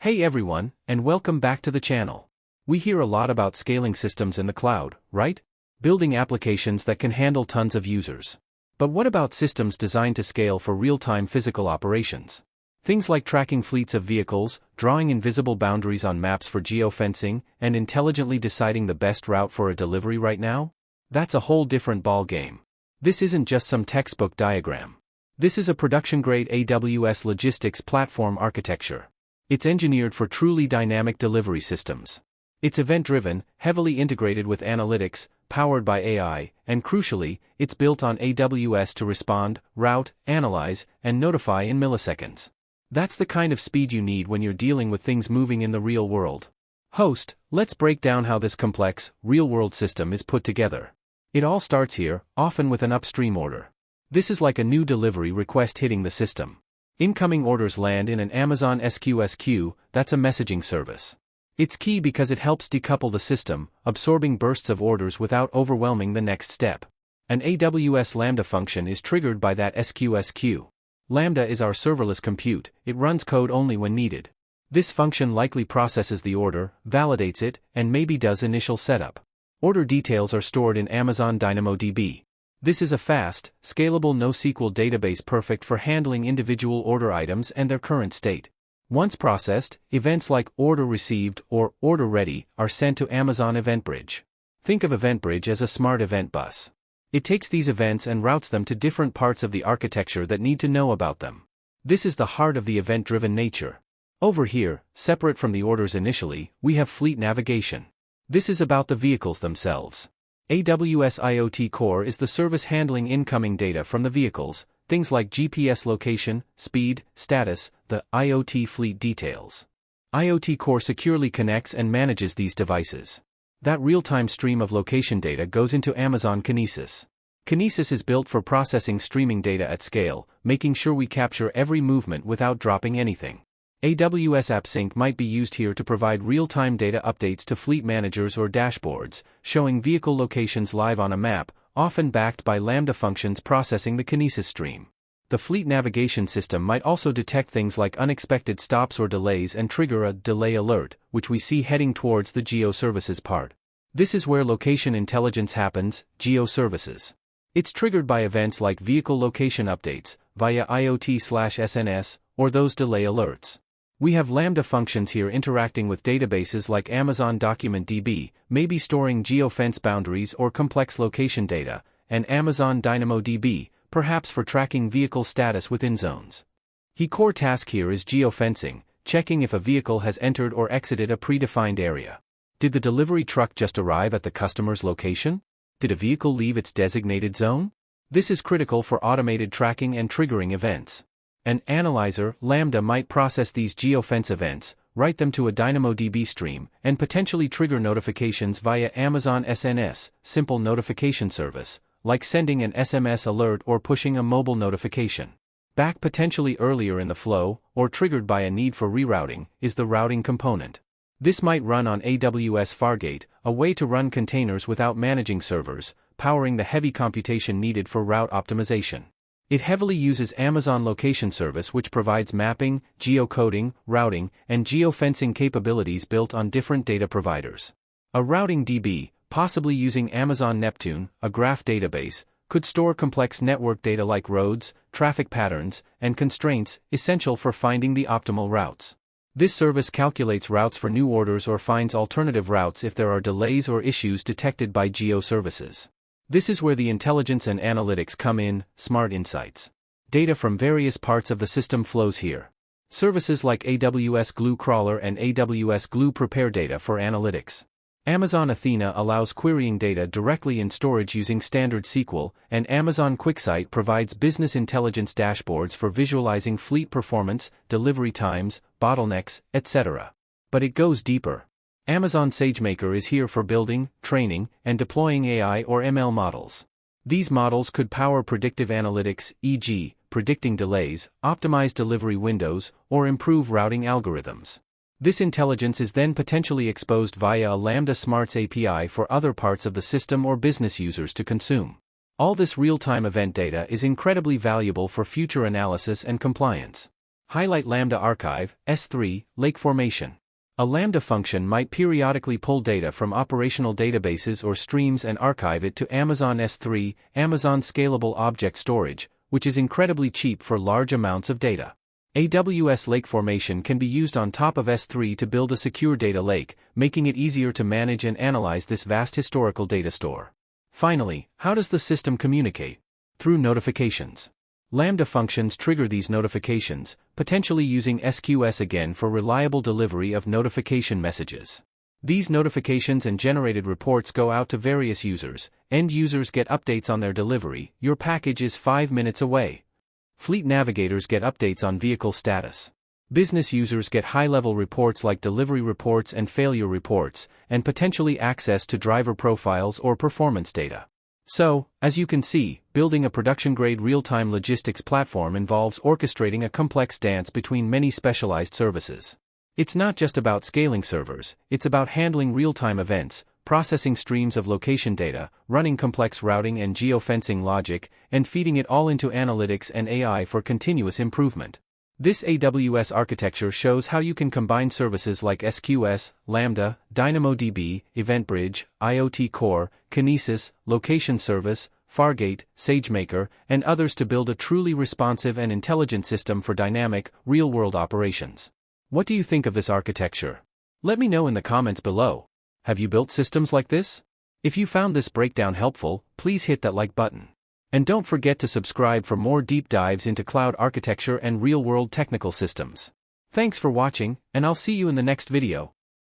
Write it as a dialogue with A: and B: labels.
A: Hey everyone, and welcome back to the channel. We hear a lot about scaling systems in the cloud, right? Building applications that can handle tons of users. But what about systems designed to scale for real-time physical operations? Things like tracking fleets of vehicles, drawing invisible boundaries on maps for geofencing, and intelligently deciding the best route for a delivery right now? That's a whole different ball game. This isn't just some textbook diagram. This is a production-grade AWS logistics platform architecture. It's engineered for truly dynamic delivery systems. It's event-driven, heavily integrated with analytics, powered by AI, and crucially, it's built on AWS to respond, route, analyze, and notify in milliseconds. That's the kind of speed you need when you're dealing with things moving in the real world. Host, let's break down how this complex, real-world system is put together. It all starts here, often with an upstream order. This is like a new delivery request hitting the system. Incoming orders land in an Amazon SQS queue, that's a messaging service. It's key because it helps decouple the system, absorbing bursts of orders without overwhelming the next step. An AWS Lambda function is triggered by that SQS queue. Lambda is our serverless compute, it runs code only when needed. This function likely processes the order, validates it, and maybe does initial setup. Order details are stored in Amazon DynamoDB. This is a fast, scalable NoSQL database perfect for handling individual order items and their current state. Once processed, events like order received or order ready are sent to Amazon EventBridge. Think of EventBridge as a smart event bus. It takes these events and routes them to different parts of the architecture that need to know about them. This is the heart of the event-driven nature. Over here, separate from the orders initially, we have fleet navigation. This is about the vehicles themselves. AWS IoT Core is the service handling incoming data from the vehicles, things like GPS location, speed, status, the IoT fleet details. IoT Core securely connects and manages these devices. That real-time stream of location data goes into Amazon Kinesis. Kinesis is built for processing streaming data at scale, making sure we capture every movement without dropping anything. AWS AppSync might be used here to provide real-time data updates to fleet managers or dashboards, showing vehicle locations live on a map, often backed by Lambda functions processing the Kinesis stream. The fleet navigation system might also detect things like unexpected stops or delays and trigger a delay alert, which we see heading towards the geoservices part. This is where location intelligence happens, geoservices. It's triggered by events like vehicle location updates, via IoT/SNS, or those delay alerts. We have Lambda functions here interacting with databases like Amazon DocumentDB, maybe storing geofence boundaries or complex location data, and Amazon DynamoDB, perhaps for tracking vehicle status within zones. The core task here is geofencing, checking if a vehicle has entered or exited a predefined area. Did the delivery truck just arrive at the customer's location? Did a vehicle leave its designated zone? This is critical for automated tracking and triggering events. An analyzer, Lambda, might process these geofence events, write them to a DynamoDB stream, and potentially trigger notifications via Amazon SNS, simple notification service, like sending an SMS alert or pushing a mobile notification. Back potentially earlier in the flow, or triggered by a need for rerouting, is the routing component. This might run on AWS Fargate, a way to run containers without managing servers, powering the heavy computation needed for route optimization. It heavily uses Amazon Location Service, which provides mapping, geocoding, routing, and geofencing capabilities built on different data providers. A routing DB, possibly using Amazon Neptune, a graph database, could store complex network data like roads, traffic patterns, and constraints, essential for finding the optimal routes. This service calculates routes for new orders or finds alternative routes if there are delays or issues detected by geoservices. This is where the intelligence and analytics come in, smart insights. Data from various parts of the system flows here. Services like AWS Glue Crawler and AWS Glue prepare data for analytics. Amazon Athena allows querying data directly in storage using standard SQL, and Amazon QuickSight provides business intelligence dashboards for visualizing fleet performance, delivery times, bottlenecks, etc. But it goes deeper. Amazon SageMaker is here for building, training, and deploying AI or ML models. These models could power predictive analytics, e.g., predicting delays, optimize delivery windows, or improve routing algorithms. This intelligence is then potentially exposed via a Lambda Smarts API for other parts of the system or business users to consume. All this real-time event data is incredibly valuable for future analysis and compliance. Highlight Lambda Archive, S3, Lake Formation. A Lambda function might periodically pull data from operational databases or streams and archive it to Amazon S3, Amazon Scalable Object Storage, which is incredibly cheap for large amounts of data. AWS Lake Formation can be used on top of S3 to build a secure data lake, making it easier to manage and analyze this vast historical data store. Finally, how does the system communicate? Through notifications. Lambda functions trigger these notifications, potentially using SQS again for reliable delivery of notification messages. These notifications and generated reports go out to various users. End users get updates on their delivery. Your package is 5 minutes away. Fleet navigators get updates on vehicle status. Business users get high-level reports like delivery reports and failure reports, and potentially access to driver profiles or performance data. So, as you can see, building a production-grade real-time logistics platform involves orchestrating a complex dance between many specialized services. It's not just about scaling servers, it's about handling real-time events, processing streams of location data, running complex routing and geofencing logic, and feeding it all into analytics and AI for continuous improvement. This AWS architecture shows how you can combine services like SQS, Lambda, DynamoDB, EventBridge, IoT Core, Kinesis, Location Service, Fargate, SageMaker, and others to build a truly responsive and intelligent system for dynamic, real-world operations. What do you think of this architecture? Let me know in the comments below. Have you built systems like this? If you found this breakdown helpful, please hit that like button. And don't forget to subscribe for more deep dives into cloud architecture and real-world technical systems. Thanks for watching, and I'll see you in the next video.